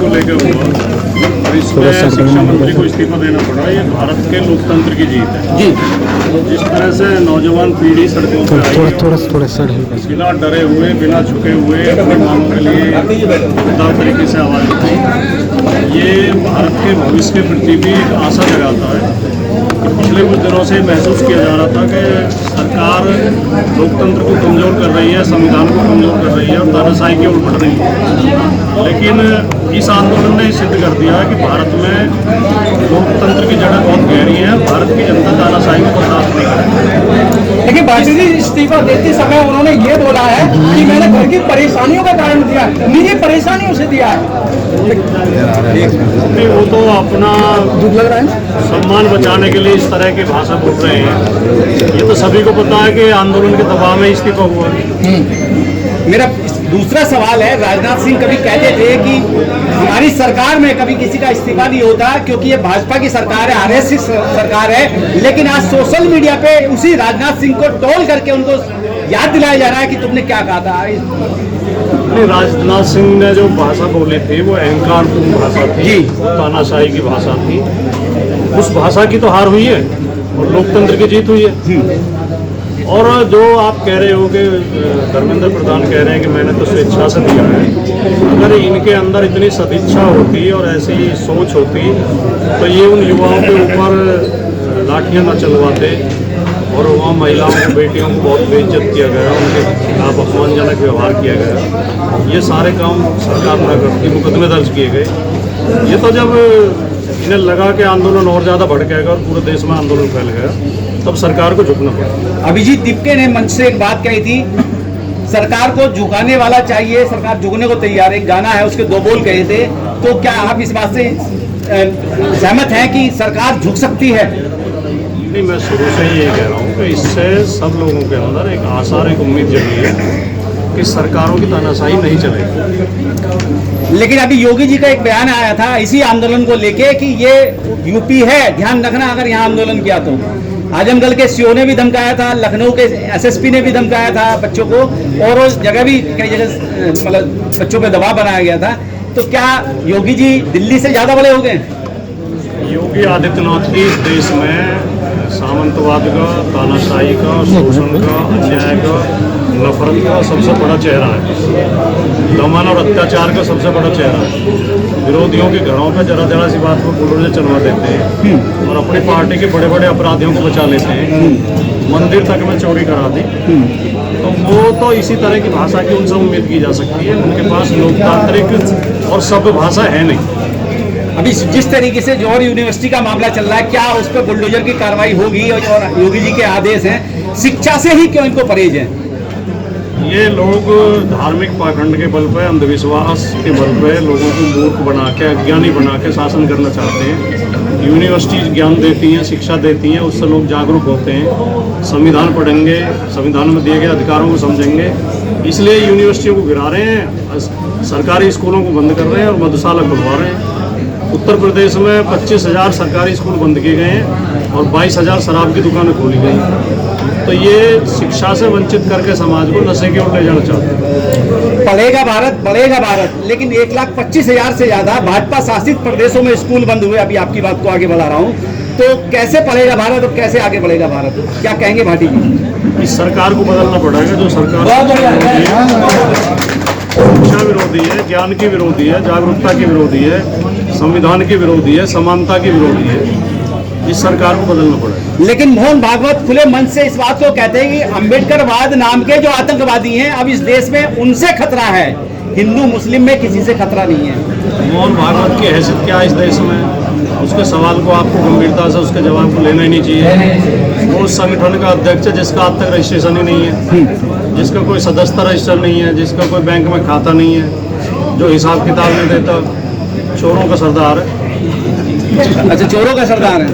को लेकर हुआ और इसमें शिक्षा मंत्री को इस्तीफा देना पड़ा। ये भारत के लोकतंत्र की जीत है जी। जिस तरह से नौजवान पीढ़ी सड़कों पर आई, बिना डरे हुए, बिना झुके हुए अपनी मांगों के लिए खुददार तरीके से आवाज़ उठाई, ये भारत के भविष्य के प्रति भी एक आशा जगाता है। पिछले कुछ दिनों से महसूस किया जा रहा था कि सरकार लोकतंत्र को कमज़ोर कर रही है, संविधान को कमज़ोर कर रही है और तानाशाही की ओर बढ़ रही है। लेकिन इस आंदोलन ने सिद्ध कर दिया है कि भारत में लोकतंत्र की जड़ें बहुत गहरी हैं। भारत की जनता तानाशाही को बर्दाश्त नहीं करेगी। लेकिन बाजी जी इस्तीफा देते समय उन्होंने ये बोला है कि मैंने घर की परेशानियों का कारण दिया है, निजी परेशानियों से दिया है। नहीं, वो तो अपना दुख लग रहा है, सम्मान बचाने के लिए इस तरह की भाषा बोल रहे हैं। ये तो सभी को पता है कि आंदोलन के दबाव में इस्तीफा हुआ है। मेरा दूसरा सवाल है, राजनाथ सिंह कभी कहते थे कि हमारी सरकार में कभी किसी का इस्तीफा नहीं होता क्योंकि ये भाजपा की सरकार है, आरएसएस सरकार है। लेकिन आज सोशल मीडिया पे उसी राजनाथ सिंह को ट्रोल करके उनको याद दिलाया जा रहा है कि तुमने क्या कहा था। नहीं, राजनाथ सिंह ने जो भाषा बोली थी वो अहंकारपूर्ण भाषा थी, तानाशाही की भाषा थी। उस भाषा की तो हार हुई है और लोकतंत्र की जीत हुई है। और जो आप कह रहे हो कि धर्मेंद्र प्रधान कह रहे हैं कि मैंने तो स्वेच्छा से दिया है, अगर इनके अंदर इतनी सदिच्छा होती और ऐसी सोच होती तो ये उन युवाओं के ऊपर लाठियां न चलवाते और वहाँ महिलाओं को, बेटियों को बहुत बेइज्जत किया गया, उनके खिलाफ अपमानजनक व्यवहार किया गया। ये सारे काम सरकार न करती, मुकदमे दर्ज किए गए। ये तो जब इन्हें लगा कि आंदोलन और ज़्यादा भड़केगा और पूरे देश में आंदोलन फैल गया, तब सरकार को झुकना पड़ा। अभिजीत दीपके ने मंच से एक बात कही थी, सरकार को झुकाने वाला चाहिए, सरकार झुकने को तैयार है। एक गाना है, उसके 2 बोल कहे थे। तो क्या आप इस बात से सहमत हैं कि सरकार झुक सकती है? नहीं, मैं शुरू से ही ये कह रहा हूँ कि इससे सब लोगों के अंदर एक आशा और एक उम्मीद जगी है कि सरकारों की तानाशाही नहीं चलेगी। लेकिन अभी योगी जी का एक बयान आया था इसी आंदोलन को लेके कि ये यूपी है, ध्यान रखना अगर यहाँ आंदोलन किया तो। आजमगढ़ के सीओ ने भी धमकाया था, लखनऊ के एसएसपी ने भी धमकाया था बच्चों को, और उस जगह भी कई जगह मतलब बच्चों पे दबाव बनाया गया था। तो क्या योगी जी दिल्ली से ज़्यादा बड़े हो गए? योगी आदित्यनाथ की इस देश में सामंतवाद का, तानाशाही का, शोषण का, अन्याय का, नफरत का सबसे बड़ा चेहरा है। दमन और अत्याचार का सबसे बड़ा चेहरा है। विरोधियों के घरों पर जरा सी बात को बुलडोजर चलवा देते हैं और अपनी पार्टी के बड़े बड़े अपराधियों को बचा लेते हैं। मंदिर तक में चोरी करा दी। तो वो तो इसी तरह की भाषा की उनसे उम्मीद की जा सकती है। उनके पास लोकतांत्रिक और सभ्य भाषा है नहीं। अभी जिस तरीके से जौहर यूनिवर्सिटी का मामला चल रहा है, क्या उस पर बुलडोजर की कार्रवाई होगी? और योगी जी के आदेश हैं, शिक्षा से ही क्यों इनको परहेज है? ये लोग धार्मिक पाखंड के बल पर, अंधविश्वास के बल पर लोगों को मूर्ख बना के, अज्ञानी बना के शासन करना चाहते हैं। यूनिवर्सिटी ज्ञान देती हैं, शिक्षा देती हैं, उससे लोग जागरूक होते हैं, संविधान पढ़ेंगे, संविधान में दिए गए अधिकारों को समझेंगे। इसलिए यूनिवर्सिटियों को गिरा रहे हैं, सरकारी स्कूलों को बंद कर रहे हैं और मधुशाला खुलवा रहे हैं। उत्तर प्रदेश में 25,000 सरकारी स्कूल बंद किए गए हैं और 22,000 शराब की दुकानें खोली गई। तो ये शिक्षा से वंचित करके समाज को नशे की ओर ले जाना चाहते हैं। पढ़ेगा भारत, बढ़ेगा भारत, लेकिन 1,25,000 से ज़्यादा भाजपा शासित प्रदेशों में स्कूल बंद हुए। अभी आपकी बात को आगे बढ़ा रहा हूँ, तो कैसे पढ़ेगा भारत और कैसे आगे बढ़ेगा भारत? क्या कहेंगे भाटी जी? इस सरकार को बदलना पड़ेगा। जो सरकार शिक्षा विरोधी है, ज्ञान की विरोधी है, जागरूकता की विरोधी है, संविधान की विरोधी है, समानता की विरोधी है, इस सरकार को बदलना पड़ेगा। लेकिन मोहन भागवत खुले मन से इस बात को कहते हैं कि अंबेडकरवाद नाम के जो आतंकवादी हैं अब इस देश में उनसे खतरा है, हिंदू मुस्लिम में किसी से खतरा नहीं है। मोहन भागवत की हैसियत क्या है इस देश में? उसके सवाल को आपको गंभीरता से उसके जवाब को लेना ही नहीं चाहिए। वो उस संगठन का अध्यक्ष है जिसका आज तक रजिस्ट्रेशन ही नहीं है, जिसका कोई सदस्यता रजिस्टर नहीं है, जिसका कोई बैंक में खाता नहीं है, जो हिसाब किताब नहीं देता, चोरों का सरदार है। अच्छा, चोरों का सरदार है।